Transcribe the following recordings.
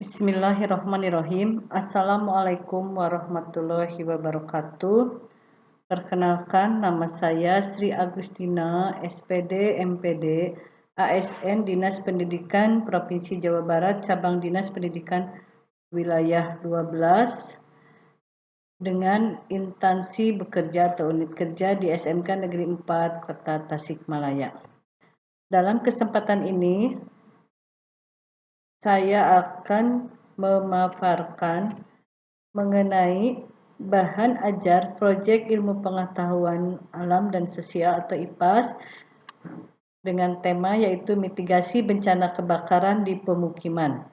Bismillahirrahmanirrahim. Assalamualaikum warahmatullahi wabarakatuh. Perkenalkan, nama saya Sri Agustina, SPD, MPD, ASN Dinas Pendidikan Provinsi Jawa Barat, Cabang Dinas Pendidikan Wilayah 12, dengan instansi bekerja atau unit kerja di SMK Negeri 4 Kota Tasikmalaya. Dalam kesempatan ini, saya akan memaparkan mengenai bahan ajar proyek ilmu pengetahuan alam dan sosial atau IPAS dengan tema yaitu mitigasi bencana kebakaran di pemukiman.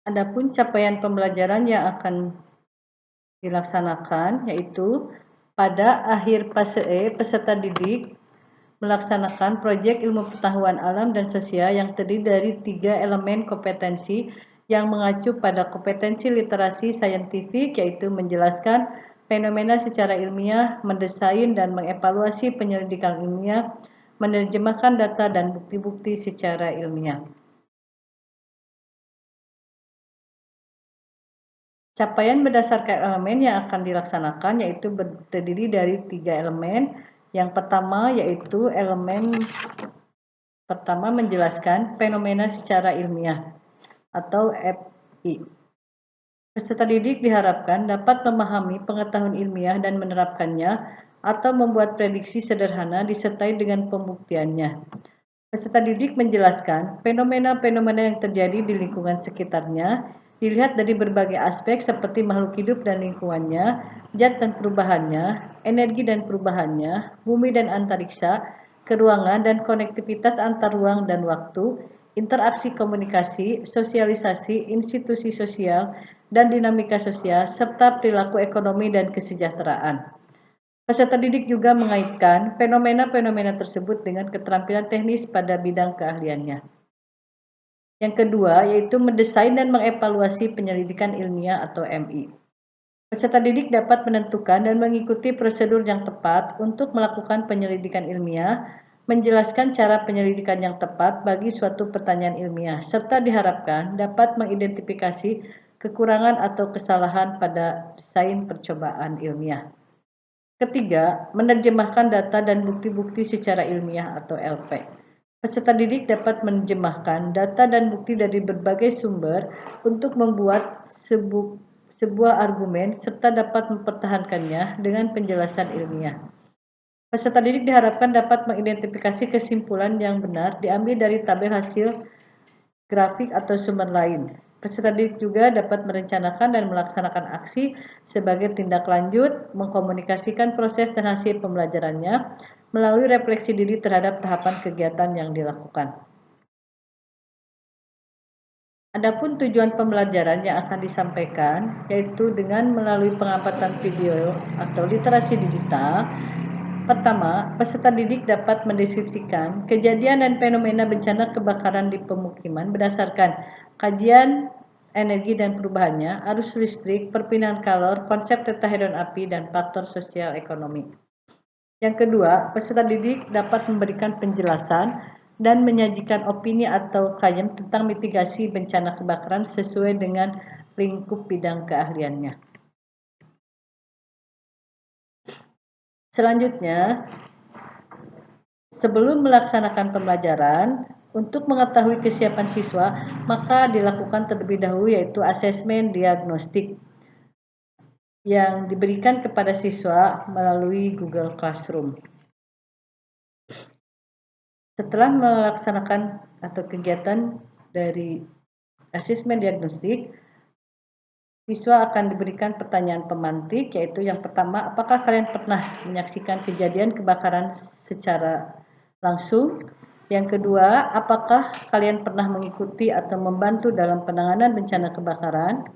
Adapun capaian pembelajaran yang akan dilaksanakan yaitu pada akhir fase E, peserta didik melaksanakan proyek ilmu pengetahuan alam dan sosial yang terdiri dari 3 elemen kompetensi yang mengacu pada kompetensi literasi saintifik, yaitu menjelaskan fenomena secara ilmiah, mendesain dan mengevaluasi penyelidikan ilmiah, menerjemahkan data dan bukti-bukti secara ilmiah. Capaian berdasarkan elemen yang akan dilaksanakan yaitu terdiri dari 3 elemen. Yang pertama yaitu elemen pertama menjelaskan fenomena secara ilmiah atau FI. Peserta didik diharapkan dapat memahami pengetahuan ilmiah dan menerapkannya atau membuat prediksi sederhana disertai dengan pembuktiannya. Peserta didik menjelaskan fenomena-fenomena yang terjadi di lingkungan sekitarnya dilihat dari berbagai aspek seperti makhluk hidup dan lingkungannya, zat dan perubahannya, energi dan perubahannya, bumi dan antariksa, keruangan dan konektivitas antar ruang dan waktu, interaksi komunikasi, sosialisasi, institusi sosial, dan dinamika sosial, serta perilaku ekonomi dan kesejahteraan. Peserta didik juga mengaitkan fenomena-fenomena tersebut dengan keterampilan teknis pada bidang keahliannya. Yang kedua, yaitu mendesain dan mengevaluasi penyelidikan ilmiah atau MI. Peserta didik dapat menentukan dan mengikuti prosedur yang tepat untuk melakukan penyelidikan ilmiah, menjelaskan cara penyelidikan yang tepat bagi suatu pertanyaan ilmiah, serta diharapkan dapat mengidentifikasi kekurangan atau kesalahan pada desain percobaan ilmiah. Ketiga, menerjemahkan data dan bukti-bukti secara ilmiah atau LP. Peserta didik dapat menerjemahkan data dan bukti dari berbagai sumber untuk membuat sebuah argumen serta dapat mempertahankannya dengan penjelasan ilmiah. Peserta didik diharapkan dapat mengidentifikasi kesimpulan yang benar diambil dari tabel hasil grafik atau sumber lain. Peserta didik juga dapat merencanakan dan melaksanakan aksi sebagai tindak lanjut, mengkomunikasikan proses dan hasil pembelajarannya melalui refleksi diri terhadap tahapan kegiatan yang dilakukan. Adapun tujuan pembelajaran yang akan disampaikan yaitu dengan melalui pengamatan video atau literasi digital. Pertama, peserta didik dapat mendeskripsikan kejadian dan fenomena bencana kebakaran di pemukiman berdasarkan kajian energi dan perubahannya, arus listrik, perpindahan kalor, konsep tetrahedron api, dan faktor sosial ekonomi. Yang kedua, peserta didik dapat memberikan penjelasan dan menyajikan opini atau kajian tentang mitigasi bencana kebakaran sesuai dengan lingkup bidang keahliannya. Selanjutnya, sebelum melaksanakan pembelajaran, untuk mengetahui kesiapan siswa, maka dilakukan terlebih dahulu yaitu asesmen diagnostik yang diberikan kepada siswa melalui Google Classroom. Setelah melaksanakan atau kegiatan dari asesmen diagnostik, siswa akan diberikan pertanyaan pemantik, yaitu yang pertama, apakah kalian pernah menyaksikan kejadian kebakaran secara langsung? Yang kedua, apakah kalian pernah mengikuti atau membantu dalam penanganan bencana kebakaran?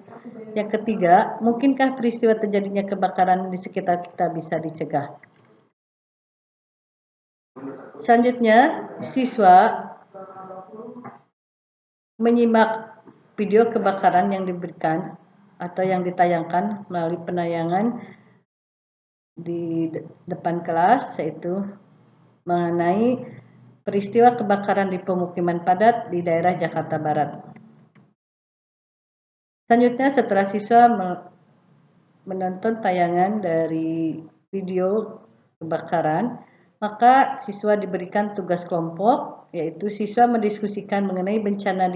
Yang ketiga, mungkinkah peristiwa terjadinya kebakaran di sekitar kita bisa dicegah? Selanjutnya, siswa menyimak video kebakaran yang diberikan atau yang ditayangkan melalui penayangan di depan kelas, yaitu mengenai peristiwa kebakaran di pemukiman padat di daerah Jakarta Barat. Selanjutnya, setelah siswa menonton tayangan dari video kebakaran, maka siswa diberikan tugas kelompok, yaitu siswa mendiskusikan mengenai bencana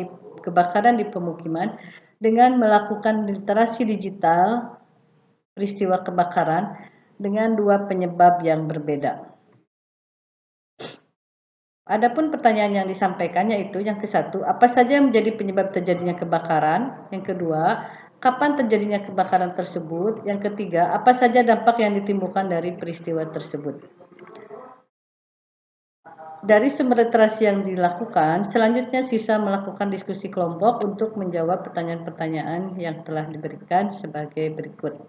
kebakaran di pemukiman dengan melakukan literasi digital peristiwa kebakaran dengan dua penyebab yang berbeda. Adapun pertanyaan yang disampaikan yaitu yang ke-1, apa saja yang menjadi penyebab terjadinya kebakaran? Yang kedua, kapan terjadinya kebakaran tersebut? Yang ketiga, apa saja dampak yang ditimbulkan dari peristiwa tersebut? Dari sumber literasi yang dilakukan, selanjutnya siswa melakukan diskusi kelompok untuk menjawab pertanyaan-pertanyaan yang telah diberikan sebagai berikut.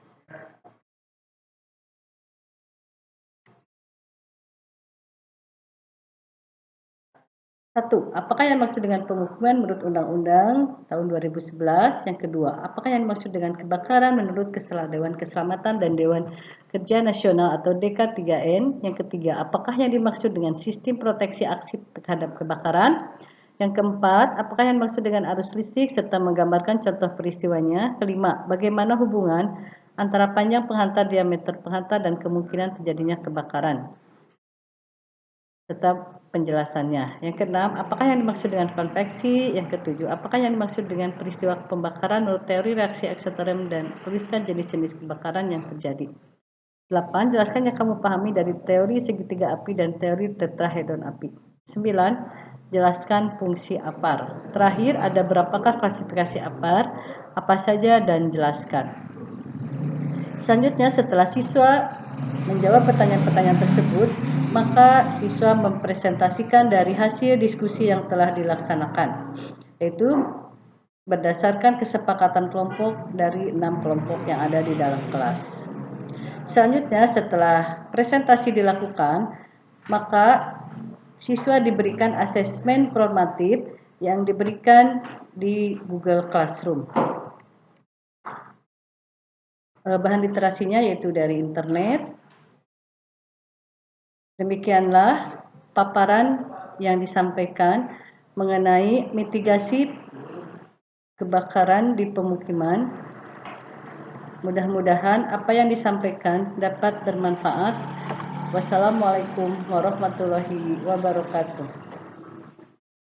1. Apakah yang dimaksud dengan pemukiman menurut Undang-Undang tahun 2011? Yang kedua, apakah yang dimaksud dengan kebakaran menurut Dewan Keselamatan dan Dewan Kerja Nasional atau DK3N? Yang ketiga, apakah yang dimaksud dengan sistem proteksi aksi terhadap kebakaran? Yang keempat, apakah yang dimaksud dengan arus listrik serta menggambarkan contoh peristiwanya? Kelima, bagaimana hubungan antara panjang penghantar, diameter penghantar, dan kemungkinan terjadinya kebakaran? Tetap penjelasannya. Yang keenam, apakah yang dimaksud dengan konveksi? Yang ketujuh, apakah yang dimaksud dengan peristiwa pembakaran menurut teori reaksi eksoterm dan tuliskan jenis-jenis kebakaran yang terjadi. 8. Jelaskan yang kamu pahami dari teori segitiga api dan teori tetrahedron api. 9. Jelaskan fungsi APAR. Terakhir, ada berapakah klasifikasi APAR? Apa saja dan jelaskan. Selanjutnya, setelah siswa menjawab pertanyaan-pertanyaan tersebut, maka siswa mempresentasikan dari hasil diskusi yang telah dilaksanakan, yaitu berdasarkan kesepakatan kelompok dari 6 kelompok yang ada di dalam kelas. Selanjutnya, setelah presentasi dilakukan, maka siswa diberikan asesmen formatif yang diberikan di Google Classroom. Bahan literasinya yaitu dari internet. Demikianlah paparan yang disampaikan mengenai mitigasi kebakaran di pemukiman. Mudah-mudahan apa yang disampaikan dapat bermanfaat. Wassalamualaikum warahmatullahi wabarakatuh.